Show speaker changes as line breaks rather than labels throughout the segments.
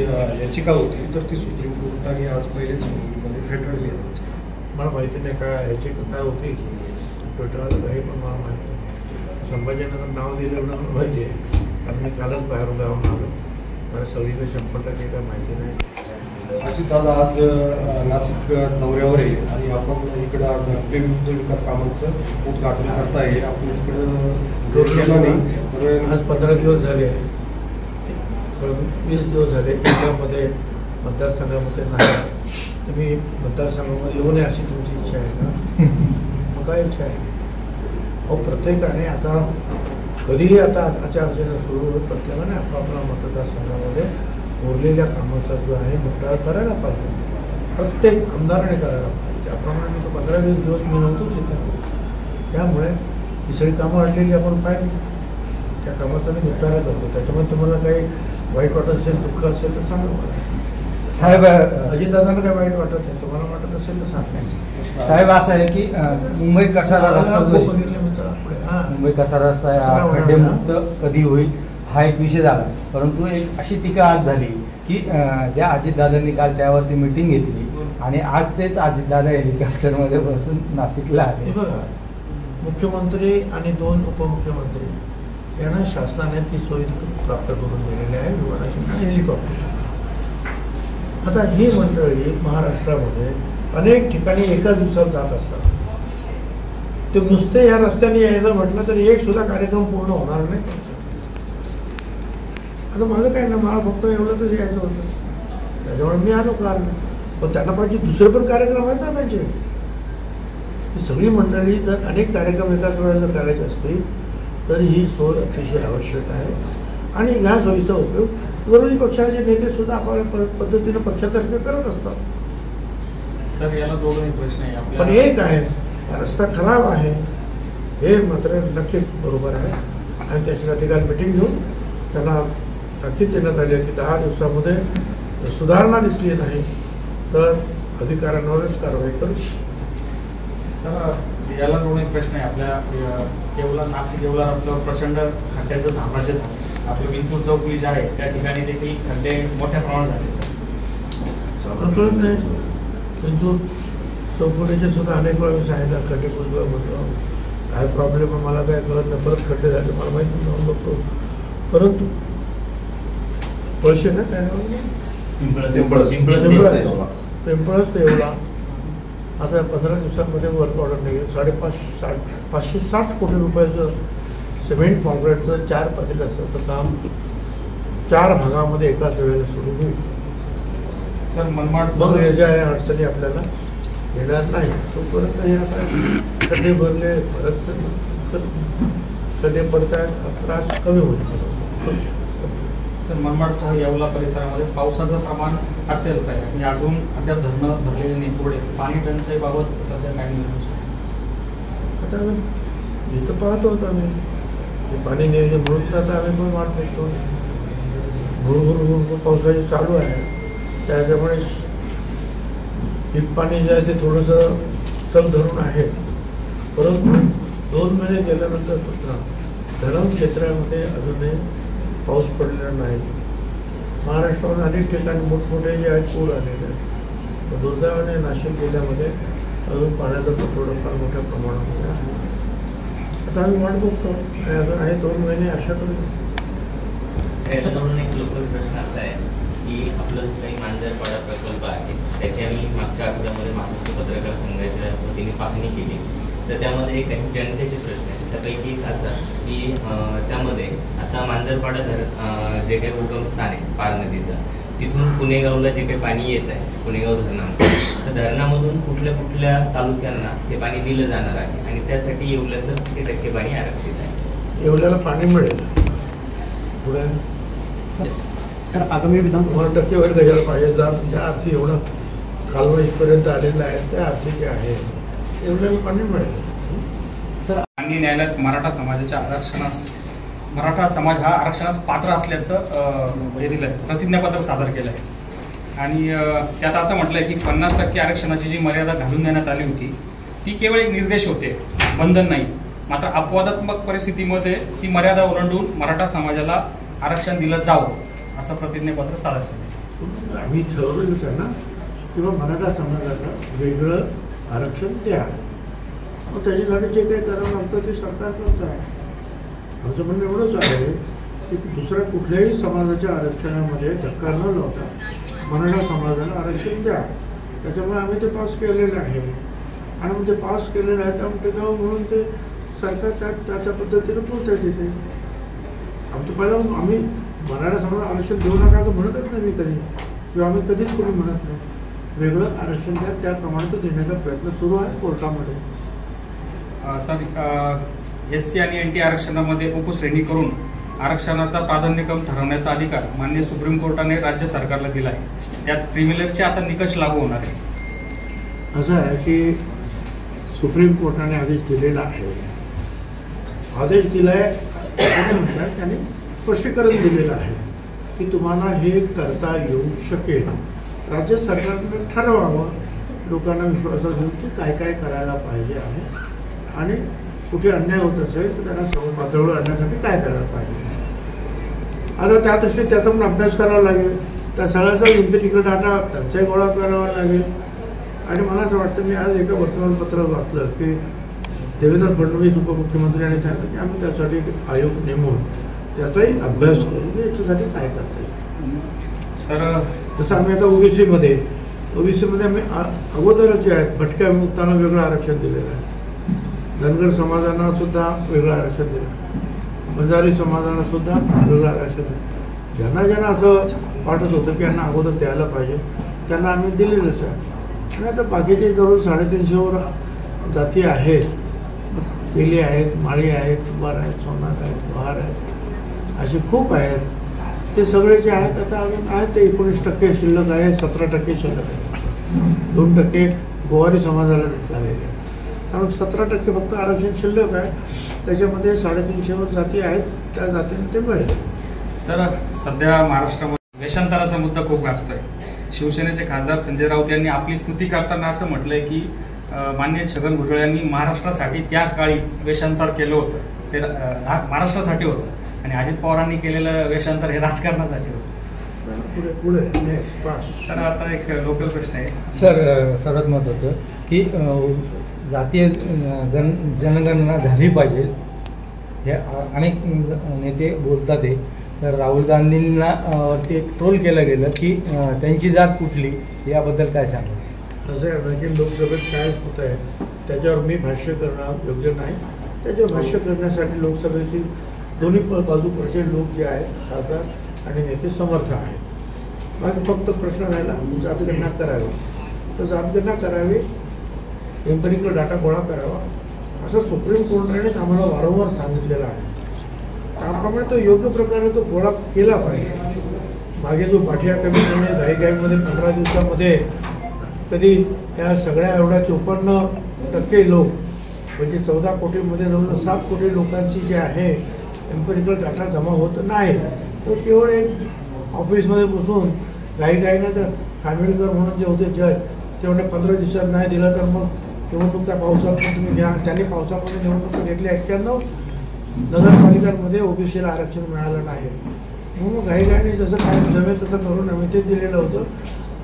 याचिका होती तर ती सुप्रीम कोर्टाने आज पहिलेच सुनावणीमध्ये फेटाळली आहे.
मला माहिती नाही काय याचिका काय होती फेटाळलं काही, पण मला माहिती नाही. संभाजीनगर नाव दिलं एवढं मला माहिती आहे, कारण मी कालच बाहेरून जाऊन आलो. मला सगळीकडे 100% काय माहिती नाही.
अशी दादा आज नाशिक दौऱ्यावर आहे आणि आपण इकडं आज विविध विकास कामांचं उद्घाटन करताय. आपण इकडं केला नाही तर
आज 15 दिवस झाले, 20 दिवस झाले एकामध्ये मतदारसंघामध्ये नाही. तुम्ही मतदारसंघामध्ये येऊ नये अशी तुमची इच्छा आहे का? मग काय इच्छा आहे? अहो प्रत्येकाने आता कधीही आता आचारसंहिता सुरू होत प्रत्येकाने आपापल्या मतदारसंघामध्ये उरलेल्या कामाचा जो आहे निपटारा करायला पाहिजे. प्रत्येक आमदाराने करायला पाहिजे. त्याप्रमाणे 15-20 दिवस मी नव्हतोच इथे, त्यामुळे ही सगळी कामं आणलेली आपण पाहिली, त्या कामाचा मी निपटारा करतो. त्याच्यामुळे तुम्हाला काही वाईट वाटत असेल, दुःख असेल तर सांगा मला.
साहेब
अजितदादांना काय वाईट वाटत नाही, तुम्हाला वाटत असेल तर सांगा.
साहेब असं आहे की मुंबई कसारा रस्ता जो आहे,
बघितलं मी चला पुढे. हां,
मुंबई कसारा रस्ता हा खड्डेमुक्त कधी होईल हा एक विषय झाला. परंतु एक अशी टीका आज झाली की ज्या अजितदादांनी काल त्यावरती मीटिंग घेतली आणि आज तेच अजितदादा हेलिकॉप्टरमध्ये बसून नाशिकला आले.
हे बघा, मुख्यमंत्री आणि 2 उपमुख्यमंत्री यांना शासनाने ती सोयी प्राप्त करून दिलेली आहे, विमानाची आणि हेलिकॉप्टरची. आता ही मंडळी महाराष्ट्रामध्ये अनेक ठिकाणी एकाच दिवसात जात असतात. ते नुसते या रस्त्याने यायचं म्हटलं तर एक सुद्धा कार्यक्रम पूर्ण होणार नाही. आता माझं काय ना, मला फक्त एवढंच यायचं होतं, त्याच्यामुळे मी आलो काल. पण त्यांना पाहिजे दुसरे पण कार्यक्रम आहेत ना पाहिजे. ही सगळी मंडळी जर अनेक कार्यक्रम एकाच वेळेला जर करायचे असतील तर ही सोय अतिशय आवश्यक आहे. आणि ह्या सोयीचा उपयोग विरोधी पक्षाचे नेते सुद्धा आपल्या पद्धतीनं पक्षातर्फे करत असतात.
सर याला दोघंही प्रश्न आहे.
पण एक आहे, रस्ता खराब आहे हे मात्र नक्कीच बरोबर आहे. आणि त्याच्यासाठी काल मिटिंग घेऊन त्यांना ताकीद देण्यात आली आहे की 10 दिवसामध्ये सुधारणा दिसली नाही तर अधिकाऱ्यांवरच कारवाई करू.
सर याला जोडून एक प्रश्न आहे. आपल्या येवला नाशिक येवला रस्त्यावर प्रचंड खड्ड्यांचं साम्राज्य झालं. आपलं विंचूर चौकली जे आहे त्या ठिकाणी देखील खड्डे मोठ्या प्रमाणात झाले. सर
कळत नाही, विंचूर चौकलीचे सुद्धा अनेक वेळा मी सांगितलं खड्डे पुजवा म्हटलं काय प्रॉब्लेम आहे मला काय कळत नाही. परत खड्डे झाले मला माहिती जाऊन बघतो. परंतु पळशे ना काय पिंपळच ते एवढा आता 15 दिवसांमध्ये वर्क ऑर्डर नाही. 560 कोटी रुपयाचं सिमेंट कॉन्क्रीटचं 4 पातळी रस्त्याचं काम 4 भागामध्ये एकाच वेळेला सुरू होईल.
सर मनमाड
मग हे ज्या अडचणी आपल्याला येणार नाही. तोपर्यंत हे आता खड्डे भरले परत खड्डे पडतायत, त्रास कमी होईल.
सर मनमाडसह येवला परिसरामध्ये पावसाचं प्रमाण अत्यल्प आहे आणि अजून अद्याप धरणं भरलेले नाही. पुढे पाणी टंचाईबाबत सध्या काय निर्णय?
आता आम्ही इथं पाहतो होतो आम्ही पाणी नियोजन म्हणून आता आम्ही पण वाट बघतो. भुरभुर पावसाची चालू आहे, त्याच्यामुळे पीक पाणी जे आहे ते थोडंसं तग धरून आहे. परंतु 2 महिने गेल्यानंतर सुद्धा धरण क्षेत्रामध्ये अजूनही पाऊस पडलेला नाही. महाराष्ट्रामध्ये अनेक ठिकाणी मोठमोठे जे आहेत पूर आलेले आहेत. दुर्दैवाने नाशिक जिल्ह्यामध्ये अजून पाण्याचा तुटवडा फार मोठ्या प्रमाणामध्ये आहे. आता आम्ही वाट बघतो आणि अजून आहे 2 महिने आशा करू.
म्हणून एक लोकल प्रश्न असा आहे की आपलं काही मांजरपाडा प्रकल्प आहे त्याची आम्ही मागच्या आठवड्यामध्ये महाराष्ट्र पत्रकार संघाच्या वतीने पाहणी केली. तर त्यामध्ये काही जनतेचे प्रश्न आहेत. त्यापैकी एक असा की त्यामध्ये आता मांजरपाडा जे काही उगमस्थान आहे पार नदीचं, तिथून पुणेगावला जे काही पाणी येत आहे पुणेगाव धरणामध्ये, तर धरणामधून कुठल्या कुठल्या तालुक्यांना ते पाणी दिलं जाणार आहे आणि त्यासाठी येवल्याचं किती टक्के पाणी आरक्षित आहे?
येवल्याला पाणी मिळेल पुढे.
सर आगामी विधानसभा
टक्केवारी कशाला पाहिजे? ज्या अर्थी एवढं कालवा इथपर्यंत आलेलं आहे त्या अर्थी जे आहे येवल्याला पाणी मिळेल.
सर माननीय न्यायालयात मराठा समाज हा आरक्षणास पात्र असल्याचं हे दिलं आहे, प्रतिज्ञापत्र सादर केलं आहे. आणि त्यात असं म्हटलं आहे की 50% आरक्षणाची जी मर्यादा घालून देण्यात आली होती ती केवळ एक निर्देश होते, बंधन नाही. मात्र अपवादात्मक परिस्थितीमध्ये ती मर्यादा ओलांडून मराठा समाजाला आरक्षण दिलं जावं असं प्रतिज्ञापत्र सादर केलं.
आम्ही ठरवलेलंच आहे ना किंवा मराठा समाजाला वेगळं आरक्षण द्या. मग त्याच्यासाठी जे काही करावं लागतं ते सरकार करतं आहे. आमचं म्हणणं एवढंच आहे की दुसऱ्या कुठल्याही समाजाच्या आरक्षणामध्ये धक्का न लावता मराठा समाजाला आरक्षण द्या. त्याच्यामुळे आम्ही ते पास केलेलं आहे आणि मग ते पास केलेलं आहे त्यामुळे टिकावं म्हणून ते सरकार त्याच्या पद्धतीने बोलतं आहे तिथे. आमचं पहिला आम्ही मराठा समाजाला आरक्षण देऊ नका असं म्हणतच नाही मी कधी, किंवा आम्ही कधीच कोणी म्हणत नाही. वेगळं आरक्षण द्या त्याप्रमाणे तो देण्याचा प्रयत्न सुरू आहे कोर्टामध्ये.
सर SC आणि NT आरक्षणामध्ये उपश्रेणी करून आरक्षणाचा प्राधान्यक्रम ठरवण्याचा अधिकार माननीय सुप्रीम कोर्टाने राज्य सरकारला दिला आहे. त्यात क्रिमिनलचे आता निकष लागू होणार आहे.
असं आहे की सुप्रीम कोर्टाने आदेश दिलेला आहे. आदेश दिला आहे त्याने स्पष्टीकरण दिलेलं आहे की तुम्हाला हे करता येऊ शकेल. राज्य सरकारने ठरवावं, लोकांना विश्वासात घेऊन की काय काय करायला पाहिजे आहे आणि कुठे अन्याय होत असेल तर त्यांना सम पातळीवर आणण्यासाठी काय करायला पाहिजे. आता त्या दृष्टीने त्याचा पण अभ्यास करावा लागेल. त्या सगळ्याचा इम्पेरिकल डाटा त्यांचाही गोळा करावा लागेल. आणि मला असं वाटतं, मी आज एका वर्तमानपत्रात वाचलं की देवेंद्र फडणवीस उपमुख्यमंत्र्यांनी सांगितलं की आम्ही त्यासाठी एक आयोग नेमून त्याचाही अभ्यास करू की याच्यासाठी काय करता येईल.
सर
जसं आम्ही आता ओबीसीमध्ये आम्ही अगोदरच जे आहेत भटक्या विमुक्तांना वेगळं आरक्षण दिलेलं आहे, धनगर समाजांना सुद्धा वेगळं आरक्षण दिलं, बंजारी समाजाला सुद्धा वेगळं आरक्षण दिलं. ज्यांना असं वाटत होतं की यांना अगोदर द्यायला पाहिजे त्यांना आम्ही दिलेलंच आहे. आणि आता बाकीचे जवळ 350वर जाती आहेत. तेली आहेत, माळी आहेत, कुंभार आहेत, सोनार आहेत, लोहार आहेत, असे खूप आहेत. ते सगळे जे आहेत आता अजून आहेत ते 19% शिल्लक आहे, 17% शिल्लक आहे. 2% गोवारी समाजाला झालेले आहेत. त्यामुळे 17% फक्त आरक्षण शिल्लक आहे. त्याच्यामध्ये 350वर जाती आहेत, त्या जातीने ते मिळेल.
सर सध्या महाराष्ट्रामध्ये वेषांतराचा मुद्दा खूप गाजतोय. शिवसेनेचे खासदार संजय राऊत यांनी आपली स्तुती करताना असं म्हटलंय की माननीय छगन भुजबळ यांनी महाराष्ट्रासाठी त्या काळी वेषांतर केलं होतं, ते महाराष्ट्रासाठी होतं, आणि अजित पवारांनी केलेलं वेषांतर हे राजकारणासाठी होतं.
पुढे
सर आता एक लोकल प्रश्न आहे
सर, सर्वात महत्त्वाचं की जातीय जनगणना झाली पाहिजे हे अनेक नेते बोलतात आहे. तर राहुल गांधींना वरती एक ट्रोल केलं गेलं की त्यांची जात कुठली, याबद्दल काय सांगा.
असं आहे की लोकसभेत काय होत आहे त्याच्यावर मी भाष्य करणं योग्य नाही. त्याच्यावर भाष्य करण्यासाठी लोकसभेतील दोन्ही बाजूकडचे लोक जे आहेत खासदार आणि नेते समर्थ आहेत. बाकी फक्त प्रश्न राहिला जातगणना करावी, तर जातगणना करावी, एम्पिरिकल डाटा गोळा करावा असं सुप्रीम कोर्टाने आम्हाला वारंवार सांगितलेलं आहे. त्याप्रमाणे तो योग्य प्रकारे तो गोळा केला पाहिजे. मागे जो पाठिया कमिटीने घाईघाईमध्ये 15 दिवसामध्ये कधी या सगळ्या एवढ्या 54% लोक म्हणजे 14 कोटीमध्ये जवळजवळ 7 कोटी लोकांची जे आहे एम्पिरिकल डाटा जमा होत नाही, तो केवळ एक ऑफिसमध्ये बसून घाईघाईनं तर खानविलकर म्हणून जे होते जज तेवढे 15 दिवसात नाही दिलं तर मग निवडणूक त्या पावसात तुम्ही घ्या. त्यांनी पावसामध्ये निवडणूक घेतल्या. 91 नगरपालिकांमध्ये ओबीसीला आरक्षण मिळालं नाही म्हणून घाईघाईने जसं काय जमेल तसं करून आम्ही ते दिलेलं होतं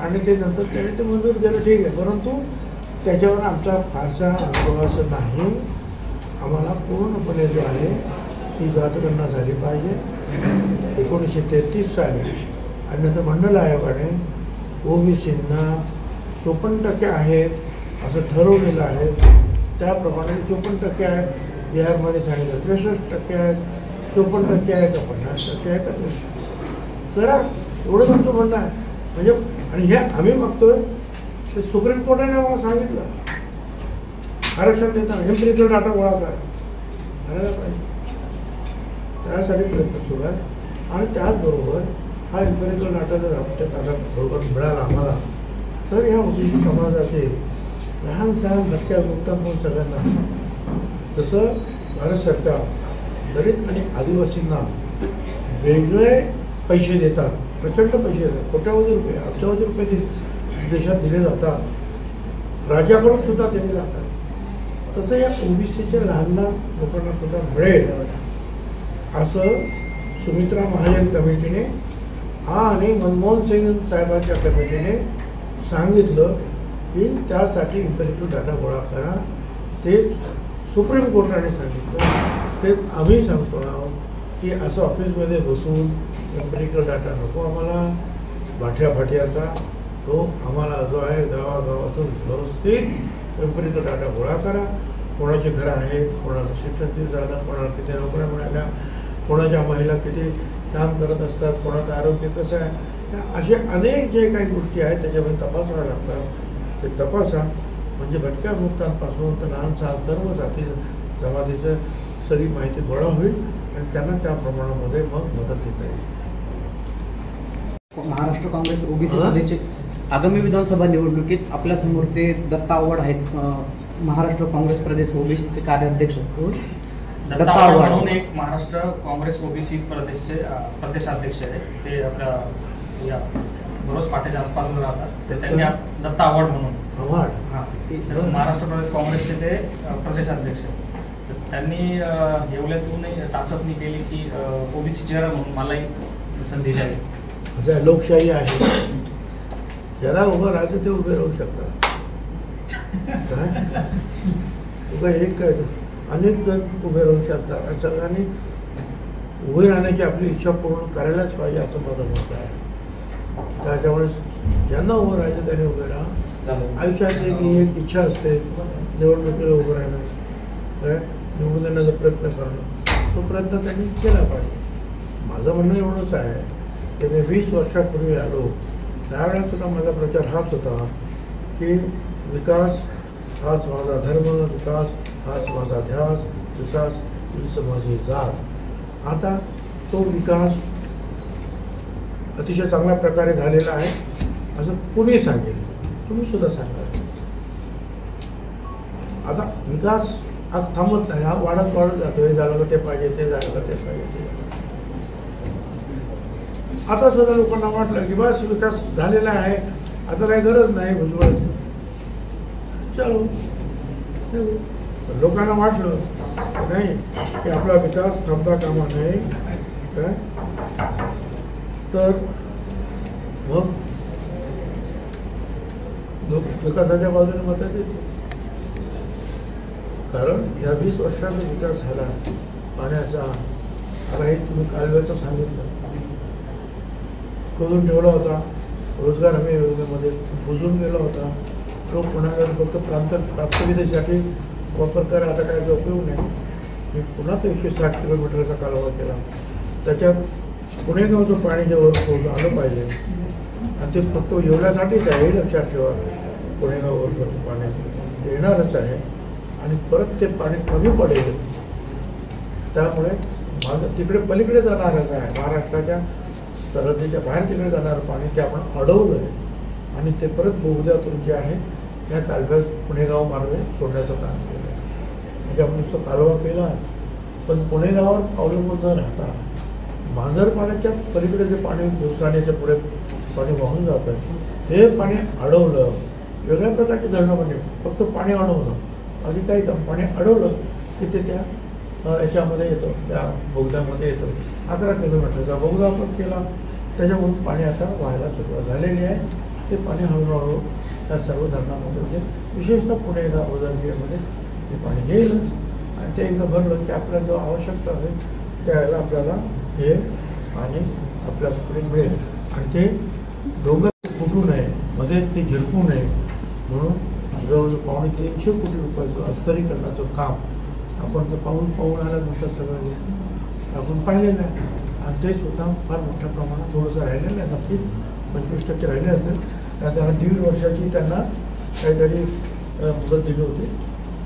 आणि ते नंतर त्याने ते मंजूर केलं, ठीक आहे. परंतु त्याच्यावर आमचा फारसा विश्वास नाही. आम्हाला पूर्णपणे जो आहे ती जातगणना झाली पाहिजे. 1933 साली आणि नंतर मंडल आयोगाने ओबीसींना 54% आहेत असं ठरवलेलं आहे. त्याप्रमाणे 54% आहेत. बिहारमध्ये सांगितलं 63% आहेत, 54% आहेत, 50% आहेत, 33% करा. एवढंच आमचं म्हणणं आहे. म्हणजे आणि हे आम्ही मागतोय ते सुप्रीम कोर्टाने आम्हाला सांगितलं आरक्षण देताना एम्पिरिकल डाटा गोळा करायला पाहिजे. त्यासाठी प्रयत्न सुरू आहे. आणि त्याचबरोबर हा एम्पिरिकल डाटा जर आमच्या बरोबर मिळाला आम्हाला तर ह्या ओबीसी समाजाचे लहान सहान भटक्या मुक्तांकडून सगळ्यांना जसं भारत सरकार दलित आणि आदिवासींना वेगळे पैसे देतात, प्रचंड पैसे देतात, कोट्यावधी रुपये, अब्जावधी रुपये देशात दिले जातात, राज्याकडून सुद्धा दिले जातात, तसं या ओबीसीच्या लहान लहान लोकांना सुद्धा मिळेल असं सुमित्रा महाजन कमिटीने आणि मनमोहन सिंग साहेबांच्या कमिटीने सांगितलं की त्यासाठी इम्पेरिकल डाटा गोळा करा. ते सुप्रीम कोर्टाने सांगितलं. ते आम्ही सांगतो आहोत की असं ऑफिसमध्ये बसून इम्पेरिकल डाटा नको आम्हाला. भाट्याचा तो आम्हाला जो आहे गावागावातून व्यवस्थित इम्पेरिकल डाटा गोळा करा. कोणाची घरं आहेत, कोणाचं शिक्षण किती झालं, कोणाला किती नोकऱ्या मिळाल्या, कोणाच्या महिला किती काम करत असतात, कोणाचं आरोग्य कसं आहे, असे अनेक जे काही गोष्टी आहेत त्याच्यामध्ये तपासाव्या लागतात. ते तपासा म्हणजे भटक्या मुक्तांपासून तर लहान सहान सर्व जाती जमातीचं सगळी माहिती गोळा होईल आणि त्यांना त्या प्रमाणामध्ये मग मदत देता येईल.
महाराष्ट्र काँग्रेस ओबीसी पदाचे आगामी विधानसभा निवडणुकीत आपल्यासमोर ते दत्ता आव्हाड आहेत, महाराष्ट्र काँग्रेस प्रदेश ओबीसीचे कार्याध्यक्ष.
दत्ता आव्हाड म्हणून एक महाराष्ट्र काँग्रेस ओबीसी प्रदेशाध्यक्ष आहे. ते आपल्या बरोबर पाट्याच्या आसपास राहतात. तर त्यांनी दत्ता आव्हाड म्हणून महाराष्ट्र प्रदेश काँग्रेसचे ते प्रदेशाध्यक्ष. त्यांनी येवल्यातूनही चाचपणी केली की ओबीसी चेहरा म्हणून मलाही संधी द्यावी.
असं लोकशाही आहे, ज्याला उभं राहायचं ते उभे राहू शकतात. काय एक काय अनेक जण उभे राहू शकतात आणि सगळ्यांनी उभे राहण्याची आपली इच्छा पूर्ण करायलाच पाहिजे असं माझं मत आहे. त्याच्यामुळे ज्यांना उभं राहायचं त्यांनी उभे राहा. आयुष्यात एक इच्छा असते निवडणुकीला उभं राहणं, निवडून देण्याचा प्रयत्न करणं. तो प्रयत्न त्यांनी केला पाहिजे. माझं म्हणणं एवढंच आहे की मी 20 वर्षापूर्वी आलो त्यावेळेस सुद्धा माझा प्रचार हाच होता की विकास हाच माझा धर्म, विकास हाच माझा ध्यास, विकास हीच माझी जात. आता तो विकास अतिशय चांगल्या प्रकारे झालेला आहे असं कुणी सांगेल, तुम्ही सुद्धा सांगा. आता विकास आज थांबत नाही, हा वाढत जातो. हे झालं का ते पाहिजे, ते झालं का ते पाहिजे. आता सुद्धा लोकांना वाटलं की बस विकास झालेला आहे, आता काही गरज नाही भुजबळाची, चलो. लोकांना वाटलं नाही की आपला विकास थांबता कामा नये काय, तर मग लोक विकासाच्या बाजूने मत देतील. कारण या 20 वर्षाचा विकास झाला पाण्याचा. आता हे तुम्ही कालव्याचं सांगितलं, खोदून ठेवला होता. रोजगार हमी योजनेमध्ये बुजून गेला होता. लोक म्हणाले फक्त प्राप्तविधेसाठी वापर करा, आता काय उपयोग नाही. मी पुन्हा 160 किलोमीटरचा कालवा केला. त्याच्यात पुणेगावचं पाणी जेव्हा आलं पाहिजे आणि ते फक्त एवढ्यासाठीच आहे, हे लक्षात ठेवा. पुणेगाववर पाणी येणारच आहे आणि परत ते पाणी कमी पडेल. त्यामुळे माझं तिकडे पलीकडे जाणारच आहे, महाराष्ट्राच्या सरहद्दीच्या बाहेर तिकडे जाणारं पाणी ते आपण अडवलं आहे आणि ते परत बोगद्यातून जे आहे त्या कालव्यात पुणेगाव मार्गे सोडण्याचं काम केलं आहे. म्हणजे आपण नुसतं कालवा केला पण पुणेगावावर अवलंबून न राहता मांजरपाड्याच्या पलीकडे जे पाणी दिवसाण्याच्या पुढे पाणी वाहून जातं हे पाणी अडवलं. वेगळ्या प्रकारची धरणं म्हणजे फक्त पाणी अडवलं आणि काही काम पाणी अडवलं की ते त्या याच्यामध्ये येतं, त्या बोगद्यामध्ये येतं. 11 किलोमीटरचा बोगदा आपण केला, त्याच्यामधून पाणी आता व्हायला सुरुवात झालेली आहे. ते पाणी हळूहळू त्या सर्व धरणामध्ये म्हणजे विशेषतः पुणेगाव उदगीरमध्ये ते पाणी येईलच आणि ते एकदा भरलं की आपल्याला जो आवश्यकता आहे त्यावेळेला आपल्याला हे पाणी आपल्याकडे मिळेल. आणि ते डोंगर फुटू नये, मध्येच ते झिरपू नये म्हणून जवळजवळ 350 कोटी रुपयाचं अस्तरीकरणाचं काम आपण जर पाहून आल्यानंतर सगळं आपण पाहिलेलं आहे. आणि ते सुद्धा फार मोठ्या प्रमाणात थोडंसं राहिलेलं आहे. नक्कीच 25% राहिले असेल. त्यांना 1.5 वर्षाची त्यांना काहीतरी मुदत दिली होती,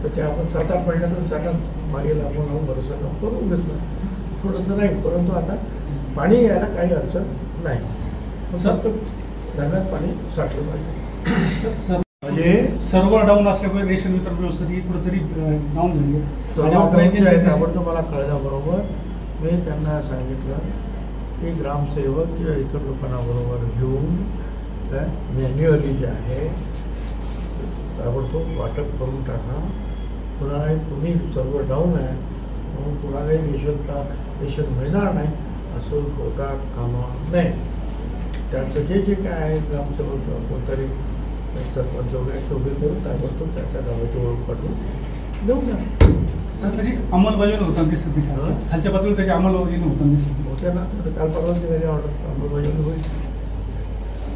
तर ते आपण 7-8 महिन्यातून त्यांना मागे लागून बरंचसं करून घेतलं. थोडंसं नाही, परंतु आता पाणी यायला काही अडचण नाही. फक्त धरणात पाणी साठलं पाहिजे. म्हणजे
सर्व्हर डाऊन असल्यामुळे रेशन वितरण व्यवस्था ही कुठेतरी डाऊन झाली.
ताबडतोब मला कळल्याबरोबर मी त्यांना सांगितलं की ग्रामसेवक किंवा इतर लोकांना बरोबर घेऊन काय मॅन्युअली जे आहे ताबडतोब वाटप करून टाका. कुणालाही कुणी सर्व्हर डाऊन आहे म्हणून कुणालाही रेशन मिळणार नाही असं होता कामा नये. त्यांचं जे काय आहे ग्रामसेवक कोणतरी सरपंच वगैरे शोधून करून ताबडतोब त्या गावाची ओळख पाठवून देऊ द्या.
त्याची अंमलबजावणी होताना दिसत नाही का? खालच्या पातळीवर त्याची अंमलबजावणी होताना दिसत नाही.
होत्या ना आता काल परवा घरी ऑर्डर अंमलबजावणी होईल.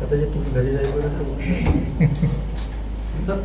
आता जे तुम्ही घरी जाईपर्यंत
सर